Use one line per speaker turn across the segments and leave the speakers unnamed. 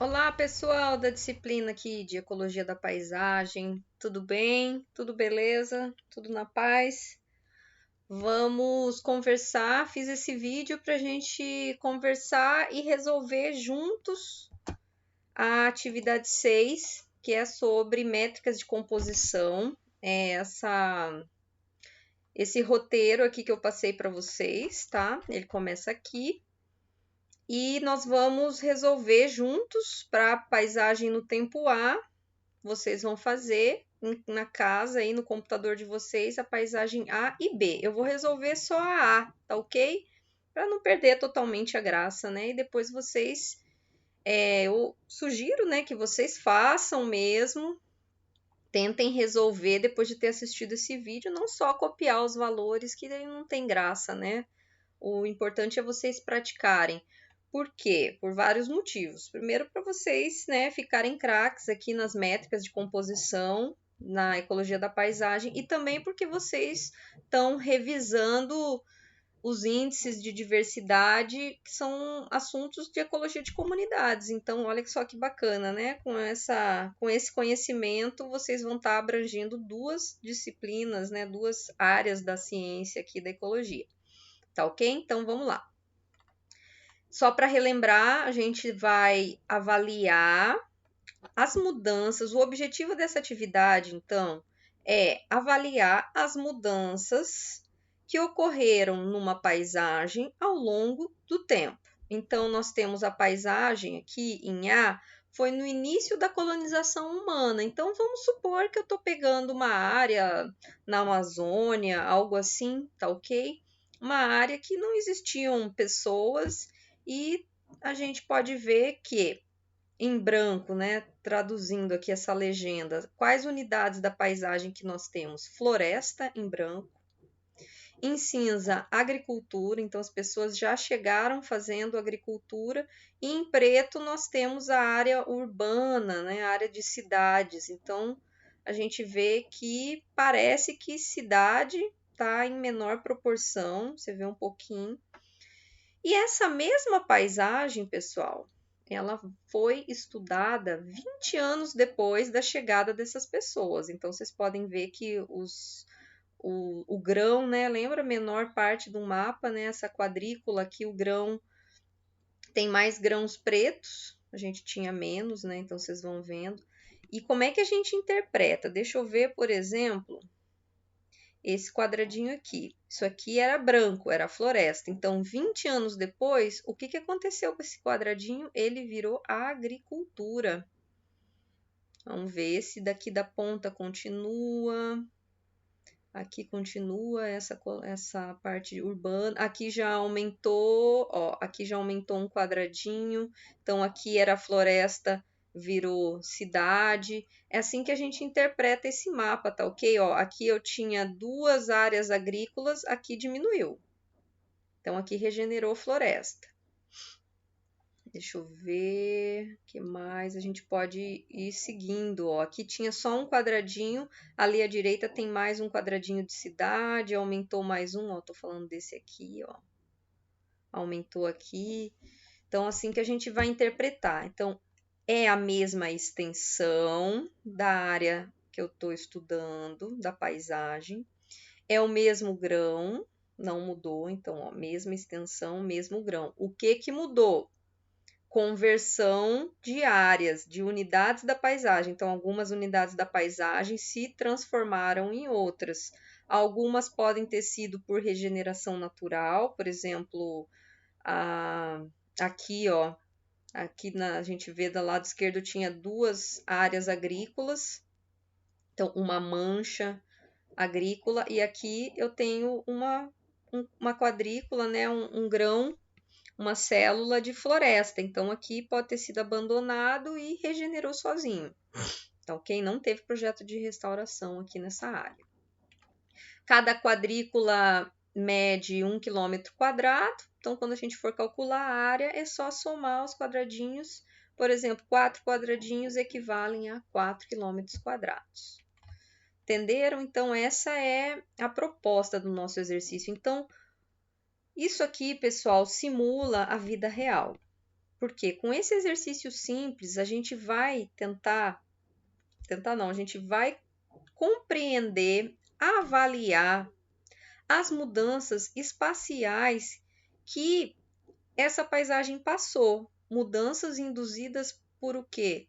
Olá, pessoal da disciplina aqui de Ecologia da Paisagem. Tudo bem? Tudo beleza? Tudo na paz? Vamos conversar. Fiz esse vídeo para a gente conversar e resolver juntos a atividade 6, que é sobre métricas de composição. Esse roteiro aqui que eu passei para vocês, tá? Ele começa aqui. E nós vamos resolver juntos para a paisagem no tempo A. Vocês vão fazer na casa aí no computador de vocês a paisagem A e B. Eu vou resolver só a A, tá ok? Para não perder totalmente a graça, né? E depois vocês, eu sugiro, né, que vocês façam mesmo, tentem resolver depois de ter assistido esse vídeo, não só copiar os valores, que daí não tem graça, né? O importante é vocês praticarem. Por quê? Por vários motivos. Primeiro, para vocês, né, ficarem craques aqui nas métricas de composição, na ecologia da paisagem, e também porque vocês estão revisando os índices de diversidade, que são assuntos de ecologia de comunidades. Então, olha só que bacana, né? Com esse conhecimento, vocês vão estar abrangendo duas disciplinas, né? Duas áreas da ciência aqui da ecologia. Tá ok? Então, vamos lá. Só para relembrar, a gente vai avaliar as mudanças. O objetivo dessa atividade, então, é avaliar as mudanças que ocorreram numa paisagem ao longo do tempo. Então, nós temos a paisagem aqui em A, foi no início da colonização humana. Então, vamos supor que eu estou pegando uma área na Amazônia, algo assim, tá ok? Uma área que não existiam pessoas e a gente pode ver que em branco, né, traduzindo aqui essa legenda, quais unidades da paisagem que nós temos? Floresta em branco, em cinza, agricultura, então as pessoas já chegaram fazendo agricultura, e em preto nós temos a área urbana, né, a área de cidades. Então a gente vê que parece que cidade está em menor proporção, você vê um pouquinho. E essa mesma paisagem, pessoal, ela foi estudada 20 anos depois da chegada dessas pessoas. Então, vocês podem ver que o grão, né? Lembra a menor parte do mapa, né? Essa quadrícula aqui, o grão tem mais grãos pretos, a gente tinha menos, né? Então, vocês vão vendo. E como é que a gente interpreta? Deixa eu ver, por exemplo, esse quadradinho aqui. Isso aqui era branco, era a floresta. Então, 20 anos depois, o que, que aconteceu com esse quadradinho? Ele virou agricultura. Vamos ver se daqui da ponta continua. Aqui continua essa parte urbana. Aqui já aumentou, ó, aqui já aumentou um quadradinho. Então, aqui era floresta, virou cidade. É assim que a gente interpreta esse mapa, tá ok? Ó, aqui eu tinha duas áreas agrícolas, aqui diminuiu. Então, aqui regenerou floresta. Deixa eu ver o que mais a gente pode ir seguindo. Ó. Aqui tinha só um quadradinho, ali à direita tem mais um quadradinho de cidade, aumentou mais um, ó, tô falando desse aqui, ó. Aumentou aqui. Então, assim que a gente vai interpretar. Então, é a mesma extensão da área que eu estou estudando, da paisagem. É o mesmo grão, não mudou. Então, ó, mesma extensão, mesmo grão. O que que mudou? Conversão de áreas, de unidades da paisagem. Então, algumas unidades da paisagem se transformaram em outras. Algumas podem ter sido por regeneração natural, por exemplo, aqui, ó, a gente vê do lado esquerdo tinha duas áreas agrícolas, então uma mancha agrícola, e aqui eu tenho uma quadrícula, né, um grão, uma célula de floresta. Então, aqui pode ter sido abandonado e regenerou sozinho. Então, ok? Não teve projeto de restauração aqui nessa área. Cada quadrícula mede 1 quilômetro quadrado. Então, quando a gente for calcular a área, é só somar os quadradinhos. Por exemplo, 4 quadradinhos equivalem a 4 quilômetros quadrados. Entenderam? Então, essa é a proposta do nosso exercício. Então, isso aqui, pessoal, simula a vida real. Porque com esse exercício simples, a gente vai a gente vai compreender, avaliar as mudanças espaciais que essa paisagem passou. Mudanças induzidas por o quê?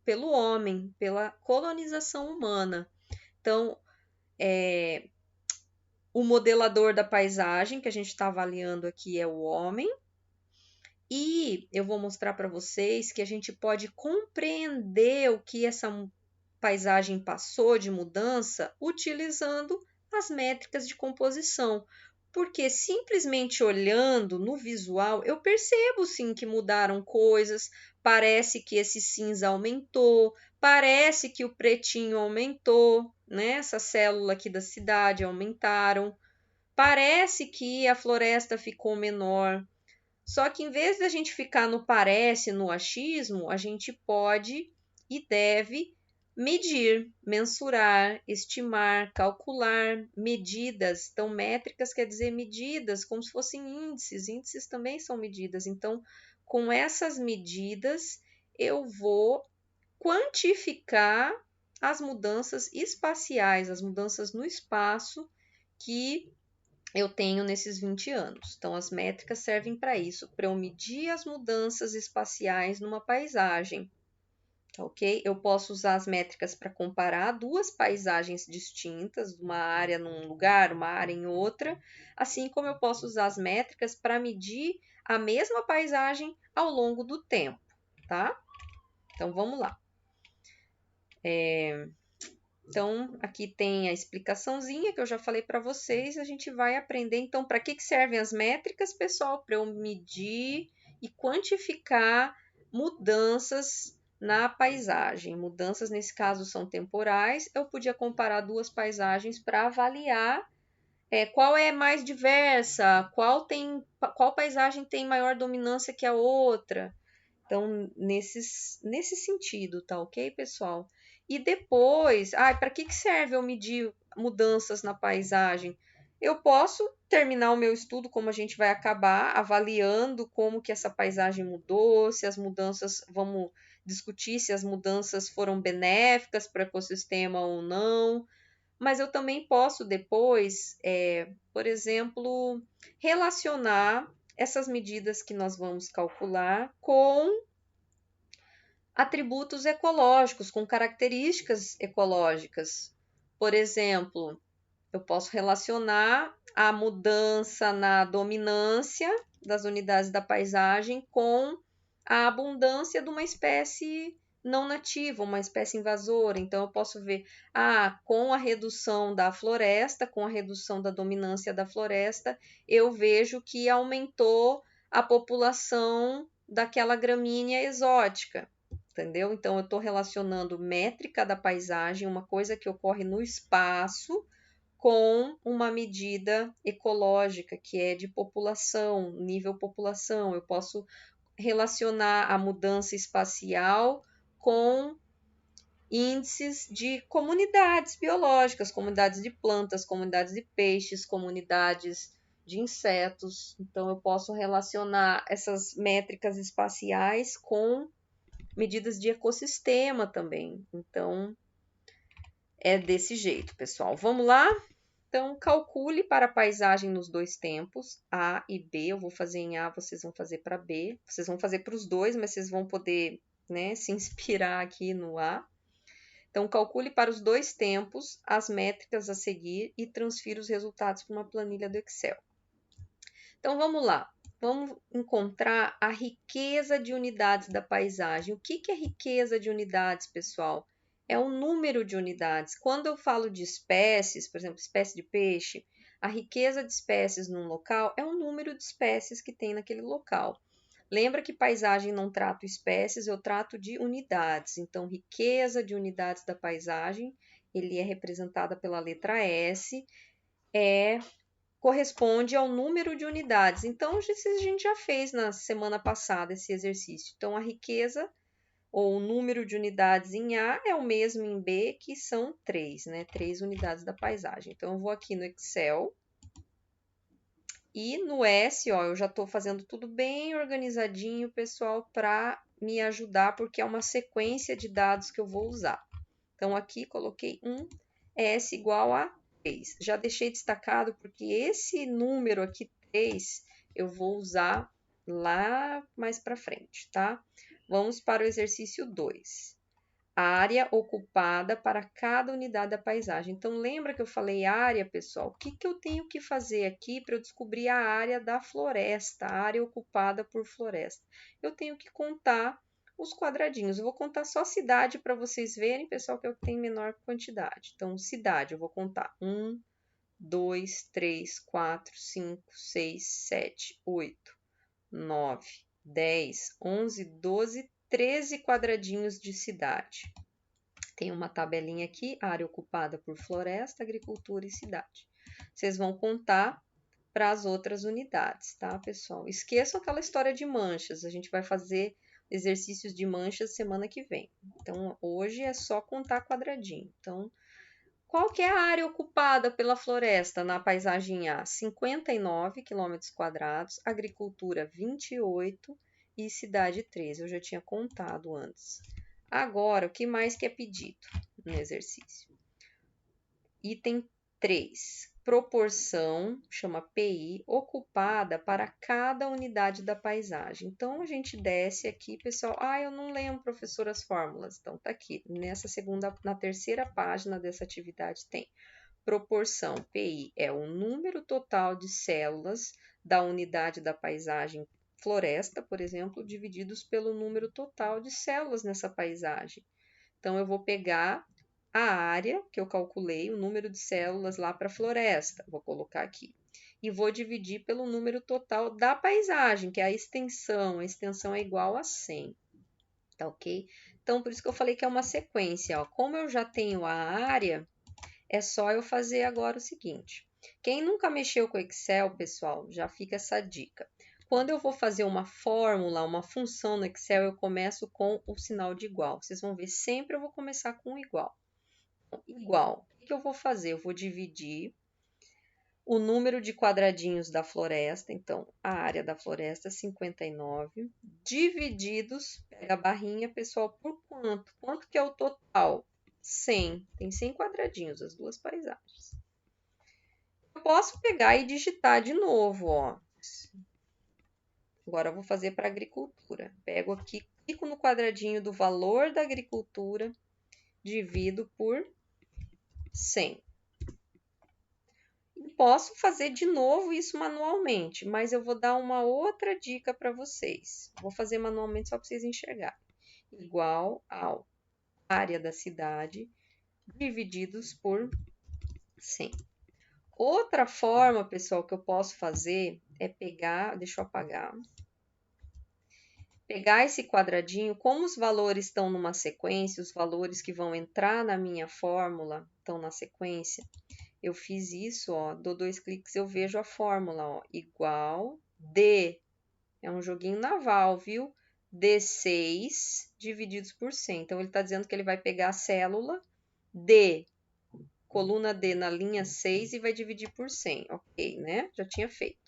Pelo homem, pela colonização humana. Então, o modelador da paisagem que a gente está avaliando aqui é o homem. E eu vou mostrar para vocês que a gente pode compreender o que essa paisagem passou de mudança utilizando as métricas de composição. Porque simplesmente olhando no visual, eu percebo sim que mudaram coisas, parece que esse cinza aumentou, parece que o pretinho aumentou, né? Essa célula aqui da cidade aumentaram, parece que a floresta ficou menor. Só que em vez da gente ficar no parece, no achismo, a gente pode e deve medir, mensurar, estimar, calcular medidas. Então, métricas quer dizer medidas, como se fossem índices. Índices também são medidas. Então, com essas medidas, eu vou quantificar as mudanças espaciais, as mudanças no espaço que eu tenho nesses 20 anos. Então, as métricas servem para isso, para eu medir as mudanças espaciais numa paisagem. Ok? Eu posso usar as métricas para comparar duas paisagens distintas, uma área num lugar, uma área em outra, assim como eu posso usar as métricas para medir a mesma paisagem ao longo do tempo, tá? Então, vamos lá. Então, aqui tem a explicaçãozinha que eu já falei para vocês. A gente vai aprender, então, para que servem as métricas, pessoal? Para eu medir e quantificar mudanças na paisagem. Mudanças, nesse caso, são temporais. Eu podia comparar duas paisagens para avaliar qual é mais diversa, qual paisagem tem maior dominância que a outra. Então, nesse sentido, tá ok, pessoal? E depois, para que serve eu medir mudanças na paisagem? Eu posso terminar o meu estudo, como a gente vai acabar, avaliando como que essa paisagem mudou, se as mudanças, vamos discutir se as mudanças foram benéficas para o ecossistema ou não. Mas eu também posso depois, por exemplo, relacionar essas medidas que nós vamos calcular com atributos ecológicos, com características ecológicas. Por exemplo, eu posso relacionar a mudança na dominância das unidades da paisagem com a abundância de uma espécie não nativa, uma espécie invasora. Então, eu posso ver, com a redução da floresta, com a redução da dominância da floresta, eu vejo que aumentou a população daquela gramínea exótica. Entendeu? Então, eu estou relacionando métrica da paisagem, uma coisa que ocorre no espaço, com uma medida ecológica, que é de população, nível população. Eu posso relacionar a mudança espacial com índices de comunidades biológicas, comunidades de plantas, comunidades de peixes, comunidades de insetos. Então, eu posso relacionar essas métricas espaciais com medidas de ecossistema também. Então, é desse jeito, pessoal. Vamos lá? Então, calcule para a paisagem nos dois tempos, A e B. Eu vou fazer em A, vocês vão fazer para B. Vocês vão fazer para os dois, mas vocês vão poder, né, se inspirar aqui no A. Então, calcule para os dois tempos as métricas a seguir e transfira os resultados para uma planilha do Excel. Então, vamos lá. Vamos encontrar a riqueza de unidades da paisagem. O que é riqueza de unidades, pessoal? É o número de unidades. Quando eu falo de espécies, por exemplo, espécie de peixe, a riqueza de espécies num local é o número de espécies que tem naquele local. Lembra que paisagem não trato espécies, eu trato de unidades. Então, riqueza de unidades da paisagem, ele é representada pela letra S, corresponde ao número de unidades. Então, a gente já fez na semana passada esse exercício. Então, a riqueza ou o número de unidades em A é o mesmo em B, que são 3, né? 3 unidades da paisagem. Então, eu vou aqui no Excel E no S, ó, eu já estou fazendo tudo bem organizadinho, pessoal, para me ajudar, porque é uma sequência de dados que eu vou usar. Então, aqui coloquei S igual a 3. Já deixei destacado porque esse número aqui, 3, eu vou usar lá mais para frente, tá? Vamos para o exercício 2. Área ocupada para cada unidade da paisagem. Então, lembra que eu falei área, pessoal? O que eu tenho que fazer aqui para eu descobrir a área da floresta, a área ocupada por floresta? Eu tenho que contar os quadradinhos. Eu vou contar só cidade para vocês verem, pessoal, que eu tenho menor quantidade. Então, cidade, eu vou contar 1, 2, 3, 4, 5, 6, 7, 8, 9, 10, 11, 12, 13 quadradinhos de cidade. Tem uma tabelinha aqui, área ocupada por floresta, agricultura e cidade. Vocês vão contar para as outras unidades, tá, pessoal? Esqueçam aquela história de manchas, a gente vai fazer exercícios de manchas semana que vem. Então, hoje é só contar quadradinho. Então, qual que é a área ocupada pela floresta na paisagem A? 59 quilômetros quadrados, agricultura 28 e cidade 13. Eu já tinha contado antes. Agora, o que mais que é pedido no exercício? Item 3. Proporção, chama PI, ocupada para cada unidade da paisagem. Então, a gente desce aqui, pessoal. Ah, eu não lembro, professor, as fórmulas. Então, tá aqui. Na terceira página dessa atividade tem. Proporção, PI, é o número total de células da unidade da paisagem floresta, por exemplo, divididos pelo número total de células nessa paisagem. Então, eu vou pegar a área que eu calculei, o número de células lá para a floresta, vou colocar aqui. E vou dividir pelo número total da paisagem, que é a extensão. A extensão é igual a 100. Tá ok? Então, por isso que eu falei que é uma sequência. Ó. Como eu já tenho a área, é só eu fazer agora o seguinte. Quem nunca mexeu com Excel, pessoal, já fica essa dica. Quando eu vou fazer uma fórmula, uma função no Excel, eu começo com o sinal de igual. Vocês vão ver, sempre eu vou começar com igual. Igual. O que eu vou fazer? Eu vou dividir o número de quadradinhos da floresta, então, a área da floresta, 59, divididos, pega a barrinha, pessoal, por quanto? Quanto que é o total? 100. Tem 100 quadradinhos, as duas paisagens. Eu posso pegar e digitar de novo, ó. Agora eu vou fazer para agricultura. Pego aqui, clico no quadradinho do valor da agricultura, divido por 100. E posso fazer de novo isso manualmente, mas eu vou dar uma outra dica para vocês. Vou fazer manualmente só para vocês enxergarem. Igual ao área da cidade divididos por 100. Outra forma, pessoal, que eu posso fazer é pegar, deixa eu apagar, pegar esse quadradinho, como os valores estão numa sequência, os valores que vão entrar na minha fórmula estão na sequência, eu fiz isso, ó, dou 2 cliques, eu vejo a fórmula, ó, igual D, é um joguinho naval, viu? D6 divididos por 100. Então, ele está dizendo que ele vai pegar a célula D, coluna D na linha 6 e vai dividir por 100, ok, né? Já tinha feito.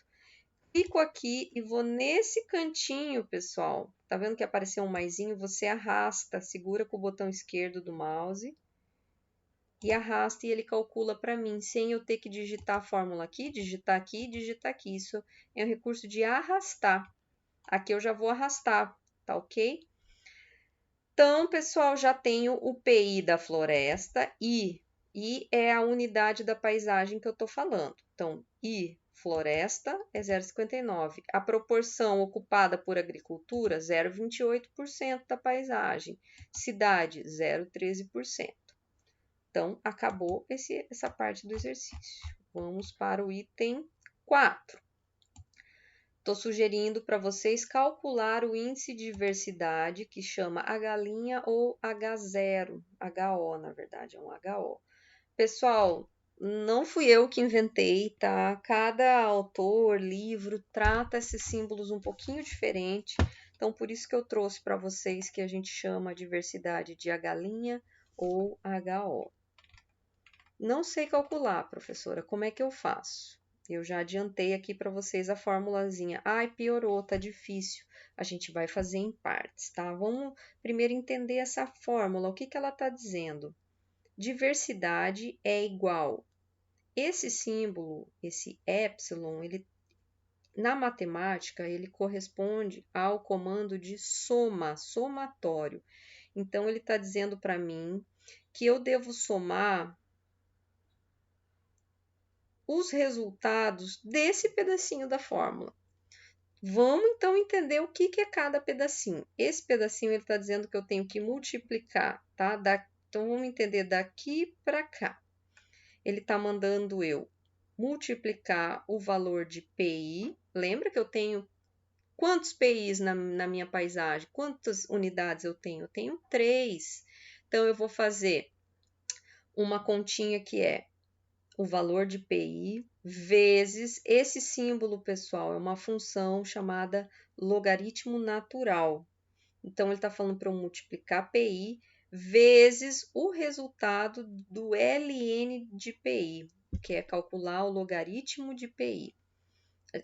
Clico aqui e vou nesse cantinho, pessoal. Tá vendo que apareceu um maisinho? Você arrasta, segura com o botão esquerdo do mouse e arrasta e ele calcula para mim, sem eu ter que digitar a fórmula aqui, digitar aqui, digitar aqui. Isso é um recurso de arrastar. Aqui eu já vou arrastar, tá ok? Então, pessoal, já tenho o PI da floresta I é a unidade da paisagem que eu estou falando. Então, I, floresta, é 0,59. A proporção ocupada por agricultura, 0,28% da paisagem. Cidade, 0,13%. Então, acabou essa parte do exercício. Vamos para o item 4. Estou sugerindo para vocês calcular o índice de diversidade, que chama H' ou H0, HO, na verdade, é um HO. Pessoal, não fui eu que inventei, tá? Cada autor, livro, trata esses símbolos um pouquinho diferente. Então, por isso que eu trouxe para vocês que a gente chama a diversidade de H' ou HO. Não sei calcular, professora, como é que eu faço? Eu já adiantei aqui para vocês a formulazinha. Ai, piorou, tá difícil. A gente vai fazer em partes, tá? Vamos primeiro entender essa fórmula. O que que ela está dizendo? Diversidade é igual. Esse símbolo, esse epsilon, ele, na matemática, ele corresponde ao comando de soma, somatório. Então, ele está dizendo para mim que eu devo somar os resultados desse pedacinho da fórmula. Vamos então entender o que é cada pedacinho. Esse pedacinho ele está dizendo que eu tenho que multiplicar, tá? Então vamos entender daqui para cá. Ele está mandando eu multiplicar o valor de PI. Lembra que eu tenho quantos PIs na minha paisagem? Quantas unidades eu tenho? Eu tenho 3. Então eu vou fazer uma continha que é o valor de PI vezes esse símbolo, pessoal, é uma função chamada logaritmo natural. Então, ele está falando para eu multiplicar PI vezes o resultado do ln de PI, que é calcular o logaritmo de PI.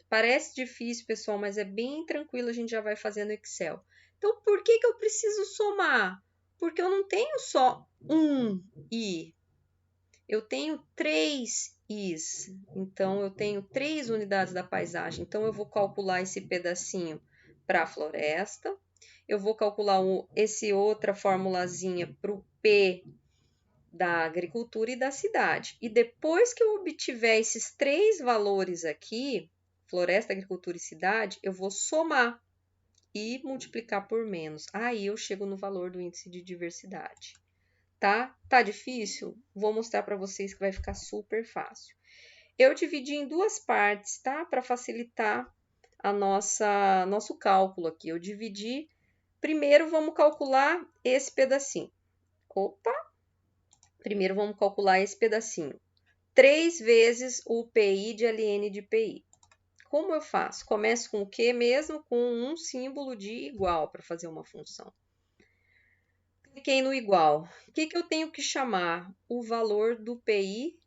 Parece difícil, pessoal, mas é bem tranquilo, a gente já vai fazer no Excel. Então, por que eu preciso somar? Porque eu não tenho só um I, eu tenho 3 Is, então eu tenho 3 unidades da paisagem. Então, eu vou calcular esse pedacinho para a floresta, eu vou calcular esse outra formulazinha para o P da agricultura e da cidade. E depois que eu obtiver esses 3 valores aqui, floresta, agricultura e cidade, eu vou somar e multiplicar por menos. Aí eu chego no valor do índice de diversidade. Tá? Tá difícil? Vou mostrar para vocês que vai ficar super fácil. Eu dividi em duas partes, tá? Para facilitar a nosso cálculo aqui. Eu dividi. Primeiro, vamos calcular esse pedacinho. Opa! Primeiro, vamos calcular esse pedacinho. 3 vezes o PI de ln de PI. Como eu faço? Começo com o quê mesmo? Com um símbolo de igual para fazer uma função. Cliquei no igual. O que eu tenho que chamar? O valor do PI,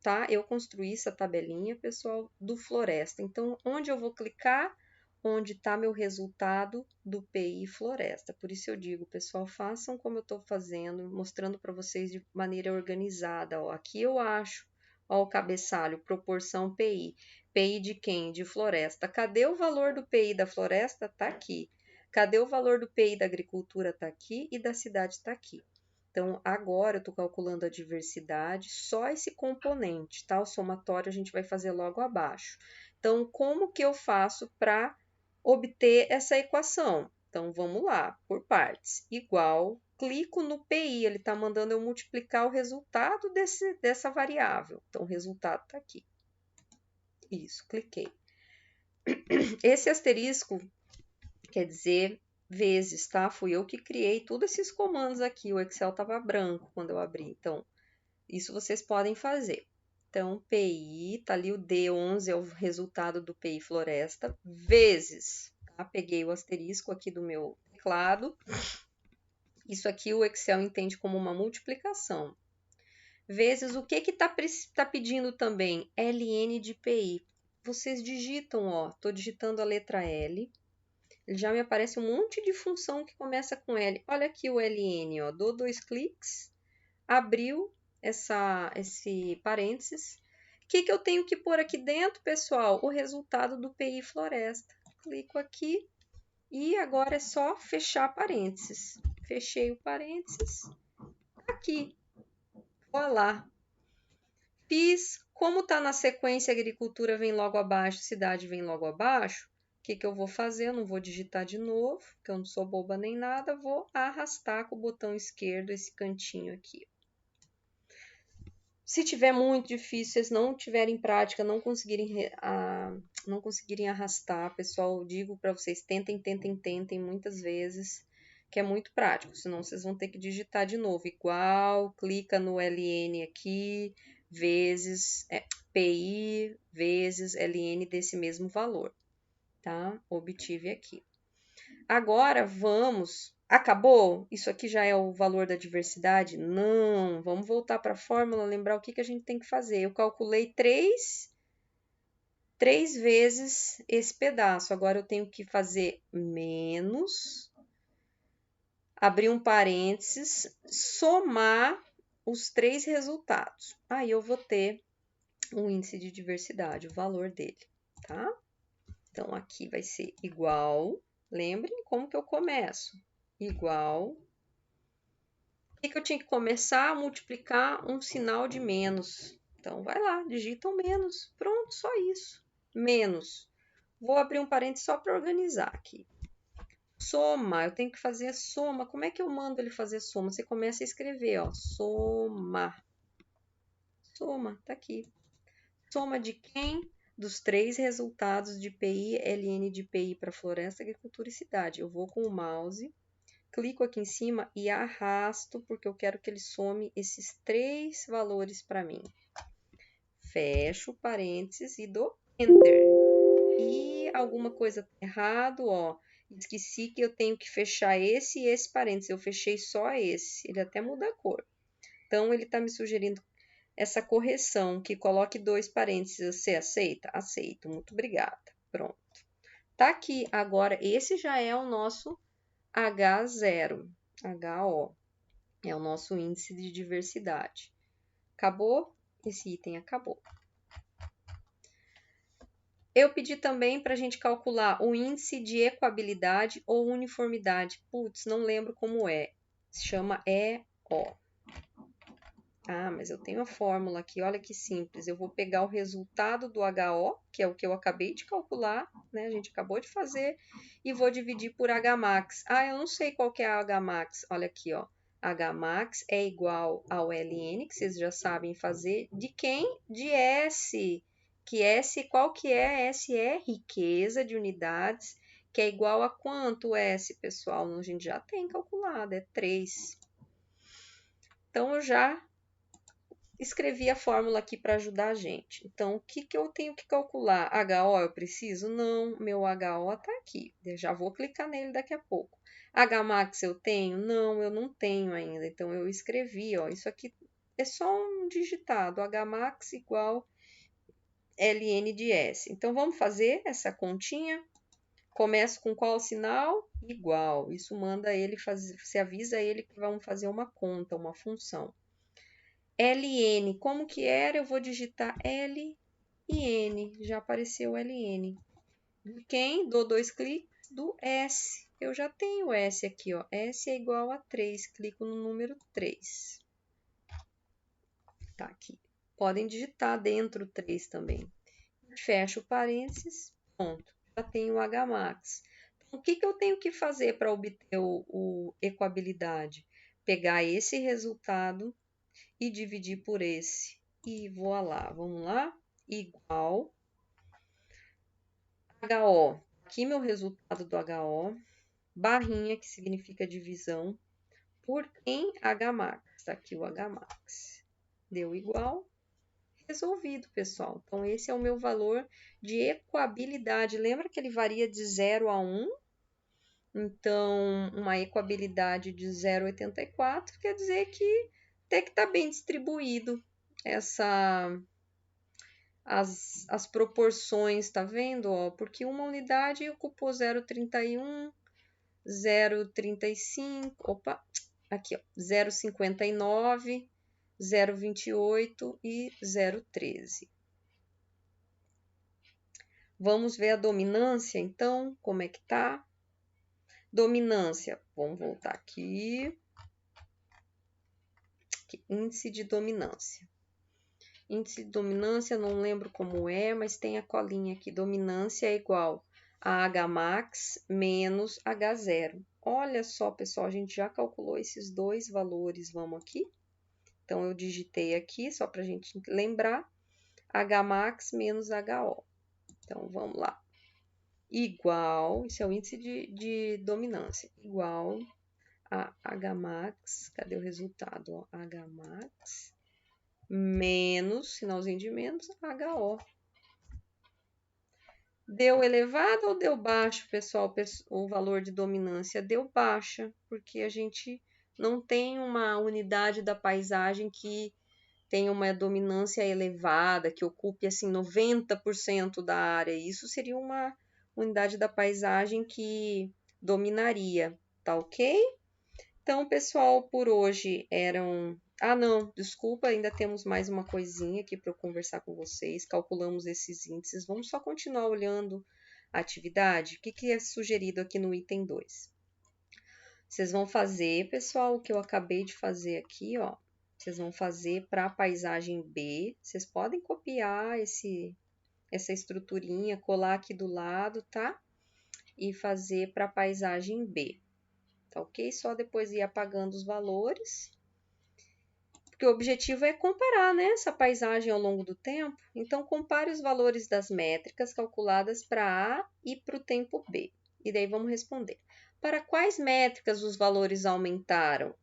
tá? Eu construí essa tabelinha, pessoal, do floresta. Então, onde eu vou clicar? Onde está meu resultado do PI floresta. Por isso eu digo, pessoal, façam como eu estou fazendo, mostrando para vocês de maneira organizada. Ó, aqui eu acho, ó, o cabeçalho, proporção PI. PI de quem? De floresta. Cadê o valor do PI da floresta? Está aqui. Cadê o valor do PI da agricultura? Está aqui e da cidade está aqui. Então, agora eu estou calculando a diversidade, só esse componente, tá? O somatório a gente vai fazer logo abaixo. Então, como que eu faço para obter essa equação? Então, vamos lá, por partes. Igual, clico no PI, ele está mandando eu multiplicar o resultado dessa variável. Então, o resultado está aqui. Isso, cliquei. Esse asterisco quer dizer vezes, tá? Fui eu que criei todos esses comandos aqui. O Excel estava branco quando eu abri. Então, isso vocês podem fazer. Então, PI, tá ali o D11, é o resultado do PI floresta, vezes, tá? Peguei o asterisco aqui do meu teclado. Isso aqui o Excel entende como uma multiplicação. Vezes, o que tá pedindo também? ln de PI. Vocês digitam, ó, tô digitando a letra L. Ele já me aparece um monte de função que começa com L. Olha aqui o ln, ó, dou 2 cliques, abriu esse parênteses. O que eu tenho que pôr aqui dentro, pessoal? O resultado do PI floresta. Clico aqui e agora é só fechar parênteses. Fechei o parênteses. Aqui. Olá. Fiz. Como está na sequência, agricultura vem logo abaixo, cidade vem logo abaixo. O que eu vou fazer? Eu não vou digitar de novo, porque eu não sou boba nem nada. Vou arrastar com o botão esquerdo esse cantinho aqui. Se tiver muito difícil, vocês não tiverem prática, não conseguirem arrastar, pessoal, eu digo para vocês, tentem muitas vezes, que é muito prático, senão vocês vão ter que digitar de novo. Igual, clica no ln aqui, vezes PI, vezes ln desse mesmo valor, tá? Obtive aqui. Agora, vamos... Acabou? Isso aqui já é o valor da diversidade? Não. Vamos voltar para a fórmula, lembrar o que a gente tem que fazer. Eu calculei 3 3 vezes esse pedaço. Agora eu tenho que fazer menos, abrir um parênteses, somar os 3 resultados. Aí eu vou ter o índice de diversidade, o valor dele, tá? Então, aqui vai ser igual. Lembrem como que eu começo. Igual. O que eu tinha que começar? A multiplicar um sinal de menos. Então, vai lá, digita o menos. Pronto, só isso. Menos. Vou abrir um parênteses só para organizar aqui. Soma, eu tenho que fazer a soma. Como é que eu mando ele fazer soma? Você começa a escrever, ó. Soma. Soma, tá aqui. Soma de quem? Dos 3 resultados de PI, LN de PI para floresta, agricultura e cidade. Eu vou com o mouse, clico aqui em cima e arrasto, porque eu quero que ele some esses 3 valores para mim. Fecho parênteses e dou Enter. E alguma coisa tá errado, ó. Esqueci que eu tenho que fechar esse e esse parênteses. Eu fechei só esse. Ele até muda a cor. Então, ele está me sugerindo essa correção, que coloque 2 parênteses. Você aceita? Aceito. Muito obrigada. Pronto. Tá aqui. Agora, esse já é o nosso H0. HO. É o nosso índice de diversidade. Acabou? Esse item acabou. Eu pedi também para a gente calcular o índice de equabilidade ou uniformidade. Putz, não lembro como é. Se chama EO. Ah, mas eu tenho a fórmula aqui, olha que simples. Eu vou pegar o resultado do HO, que é o que eu acabei de calcular, né? A gente acabou de fazer, e vou dividir por Hmax. Ah, eu não sei qual que é a Hmax. Olha aqui, ó. Hmax é igual ao LN, que vocês já sabem fazer. De quem? De S. Que S, qual que é? S é riqueza de unidades, que é igual a quanto S, pessoal? A gente já tem calculado, é 3. Então, eu já escrevi a fórmula aqui para ajudar a gente. Então, o que eu tenho que calcular? HO eu preciso? Não, meu HO está aqui. Eu já vou clicar nele daqui a pouco. Hmax eu tenho? Não, eu não tenho ainda. Então, eu escrevi, ó, isso aqui é só um digitado. Hmax igual LN de S. Então, vamos fazer essa continha. Começo com qual sinal? Igual. Isso manda ele fazer, você avisa ele que vamos fazer uma conta, uma função. LN, como que era? Eu vou digitar L e N. Já apareceu LN. De quem? Dou 2 cliques do S. Eu já tenho S aqui, ó. S é igual a 3. Clico no número 3. Tá aqui. Podem digitar dentro 3 também. Fecho parênteses. Pronto. Já tenho o Hmax. Então, o que eu tenho que fazer para obter o equabilidade? Pegar esse resultado e dividir por esse. E voilá, vamos lá? Igual HO. Aqui meu resultado do HO, barrinha, que significa divisão, por em Hmax. Está aqui o Hmax. Deu igual. Resolvido, pessoal. Então, esse é o meu valor de equabilidade. Lembra que ele varia de 0 a 1? Então, uma equabilidade de 0,84 quer dizer que até que está bem distribuído as proporções, tá vendo? Ó? Porque uma unidade ocupou 0,31, 0,35, opa, aqui, ó, 0,59, 0,28 e 0,13. Vamos ver a dominância, então, como é que tá? Dominância, vamos voltar aqui. Índice de dominância. Índice de dominância, não lembro como é, mas tem a colinha aqui. Dominância é igual a Hmax menos H0. Olha só, pessoal, a gente já calculou esses 2 valores. Vamos aqui. Então, eu digitei aqui, só para a gente lembrar. Hmax menos HO. Então, vamos lá. Igual, isso é o índice de dominância. Igual a Hmax, cadê o resultado? Ó, Hmax menos, sinalzinho de menos, HO. Deu elevado ou deu baixo, pessoal, o valor de dominância? Deu baixa, porque a gente não tem uma unidade da paisagem que tenha uma dominância elevada, que ocupe assim 90% da área. Isso seria uma unidade da paisagem que dominaria, tá ok? Então, pessoal, por hoje eram... Ah, não, desculpa, ainda temos mais uma coisinha aqui para eu conversar com vocês. Calculamos esses índices. Vamos só continuar olhando a atividade. O que é sugerido aqui no item 2? Vocês vão fazer, pessoal, o que eu acabei de fazer aqui, ó. Vocês vão fazer para a paisagem B. Vocês podem copiar essa estruturinha, colar aqui do lado, tá? E fazer para a paisagem B. Tá ok? Só depois ir apagando os valores. Porque o objetivo é comparar, né, essa paisagem ao longo do tempo. Então, compare os valores das métricas calculadas para A e para o tempo B. E daí vamos responder. Para quais métricas os valores aumentaram?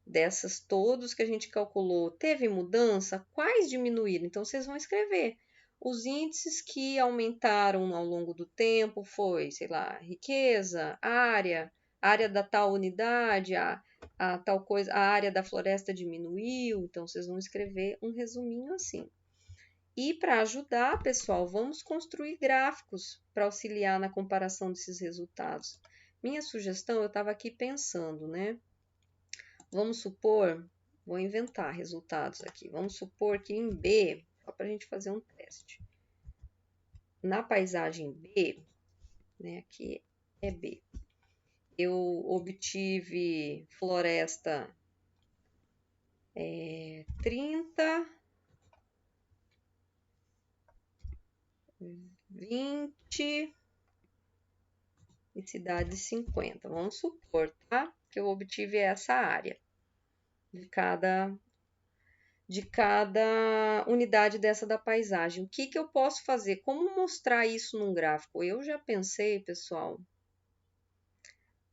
Dessas todos que a gente calculou, teve mudança? Quais diminuíram? Então, vocês vão escrever. Os índices que aumentaram ao longo do tempo foi, sei lá, riqueza, área da tal unidade, a tal coisa, a área da floresta diminuiu. Então, vocês vão escrever um resuminho assim. E para ajudar, pessoal, vamos construir gráficos para auxiliar na comparação desses resultados. Minha sugestão, eu estava aqui pensando, né? Vamos supor, vou inventar resultados aqui. Vamos supor que em B, só para a gente fazer um teste. Na paisagem B, né, aqui é B, eu obtive floresta 30, 20 e cidade 50. Vamos supor, tá? Que eu obtive essa área de cada unidade dessa da paisagem. O que eu posso fazer? Como mostrar isso num gráfico? Eu já pensei, pessoal.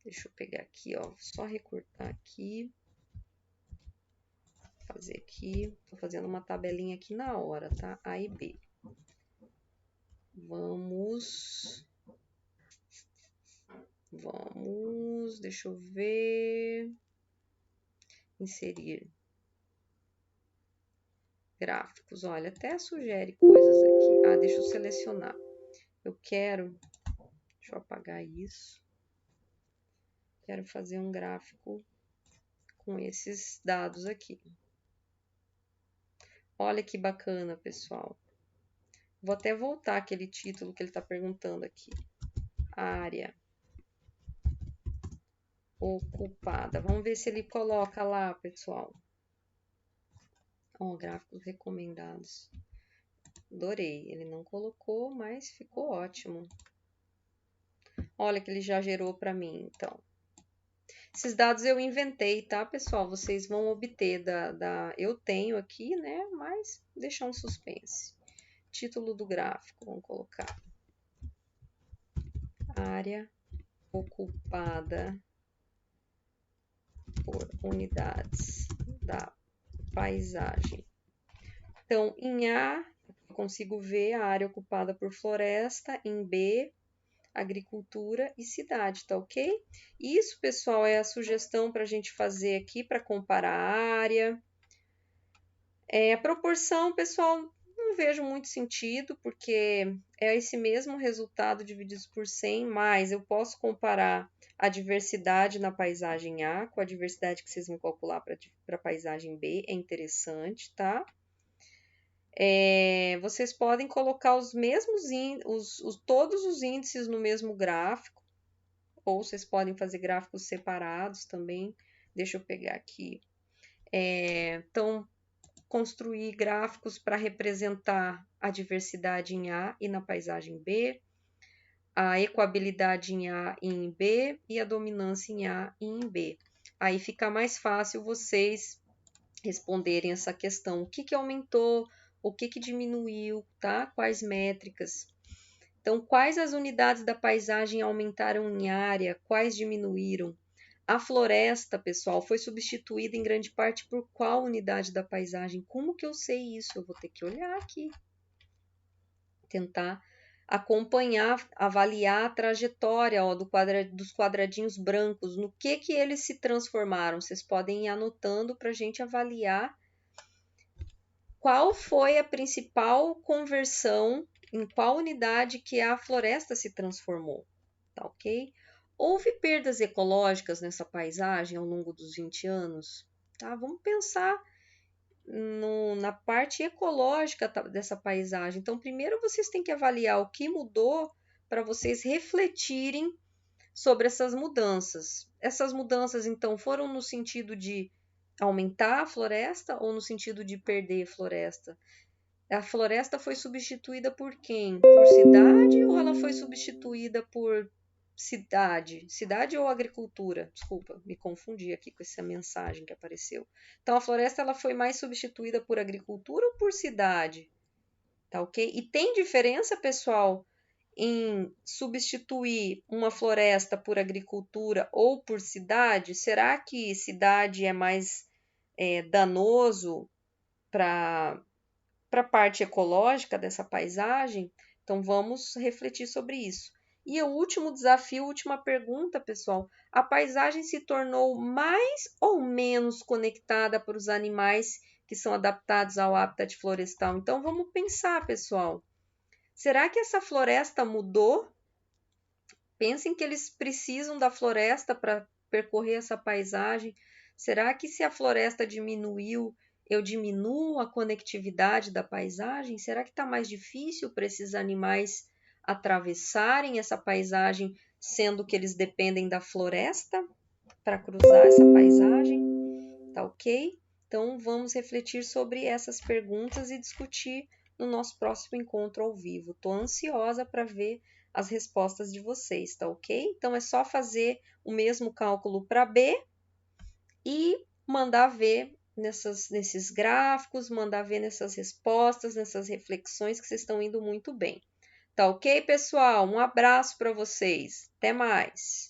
Deixa eu pegar aqui, ó. Só recortar aqui. Fazer aqui. Tô fazendo uma tabelinha aqui na hora, tá? A e B. Vamos, deixa eu ver. Inserir gráficos. Olha, até sugere coisas aqui. Ah, deixa eu selecionar. Eu quero... Deixa eu apagar isso. Quero fazer um gráfico com esses dados aqui. Olha que bacana, pessoal. Vou até voltar aquele título que ele está perguntando aqui. Área ocupada. Vamos ver se ele coloca lá, pessoal. Ó, gráficos recomendados. Adorei. Ele não colocou, mas ficou ótimo. Olha que ele já gerou para mim, então. Esses dados eu inventei, tá, pessoal? Vocês vão obter eu tenho aqui, né? Mas deixar um suspense. Título do gráfico, vamos colocar. Área ocupada por unidades da paisagem. Então, em A, eu consigo ver a área ocupada por floresta, em B, agricultura e cidade, tá ok? Isso, pessoal, é a sugestão para a gente fazer aqui para comparar a área. A proporção, pessoal, não vejo muito sentido, porque é esse mesmo resultado dividido por 100, mas eu posso comparar a diversidade na paisagem A com a diversidade que vocês vão calcular para a paisagem B, é interessante, tá? Vocês podem colocar os mesmos todos os índices no mesmo gráfico, ou vocês podem fazer gráficos separados também. Deixa eu pegar aqui. Então, construir gráficos para representar a diversidade em A e na paisagem B, a equabilidade em A e em B e a dominância em A e em B. Aí fica mais fácil vocês responderem essa questão. O que aumentou? O que diminuiu? Tá? Quais métricas? Então, quais as unidades da paisagem aumentaram em área? Quais diminuíram? A floresta, pessoal, foi substituída em grande parte por qual unidade da paisagem? Como que eu sei isso? Eu vou ter que olhar aqui. Tentar acompanhar, avaliar a trajetória dos quadradinhos brancos, no que eles se transformaram. Vocês podem ir anotando para a gente avaliar qual foi a principal conversão, em qual unidade que a floresta se transformou, tá ok? Houve perdas ecológicas nessa paisagem ao longo dos 20 anos? Tá? Vamos pensar na parte ecológica dessa paisagem. Então, primeiro vocês têm que avaliar o que mudou para vocês refletirem sobre essas mudanças. Essas mudanças, então, foram no sentido de aumentar a floresta ou no sentido de perder floresta? A floresta foi substituída por quem? Por cidade ou ela foi substituída por cidade? Cidade ou agricultura? Desculpa, me confundi aqui com essa mensagem que apareceu. Então, a floresta ela foi mais substituída por agricultura ou por cidade? Tá ok? E tem diferença, pessoal, em substituir uma floresta por agricultura ou por cidade? Será que cidade é mais danoso para a parte ecológica dessa paisagem? Então vamos refletir sobre isso. E o último desafio, última pergunta, pessoal: a paisagem se tornou mais ou menos conectada para os animais que são adaptados ao habitat florestal? Então vamos pensar, pessoal. Será que essa floresta mudou? Pensem que eles precisam da floresta para percorrer essa paisagem. Será que se a floresta diminuiu, eu diminuo a conectividade da paisagem? Será que está mais difícil para esses animais atravessarem essa paisagem, sendo que eles dependem da floresta para cruzar essa paisagem? Tá ok? Então vamos refletir sobre essas perguntas e discutir no nosso próximo encontro ao vivo. Estou ansiosa para ver as respostas de vocês, tá ok? Então é só fazer o mesmo cálculo para B e mandar ver nesses gráficos, mandar ver nessas respostas, nessas reflexões que vocês estão indo muito bem. Tá ok, pessoal? Um abraço para vocês. Até mais!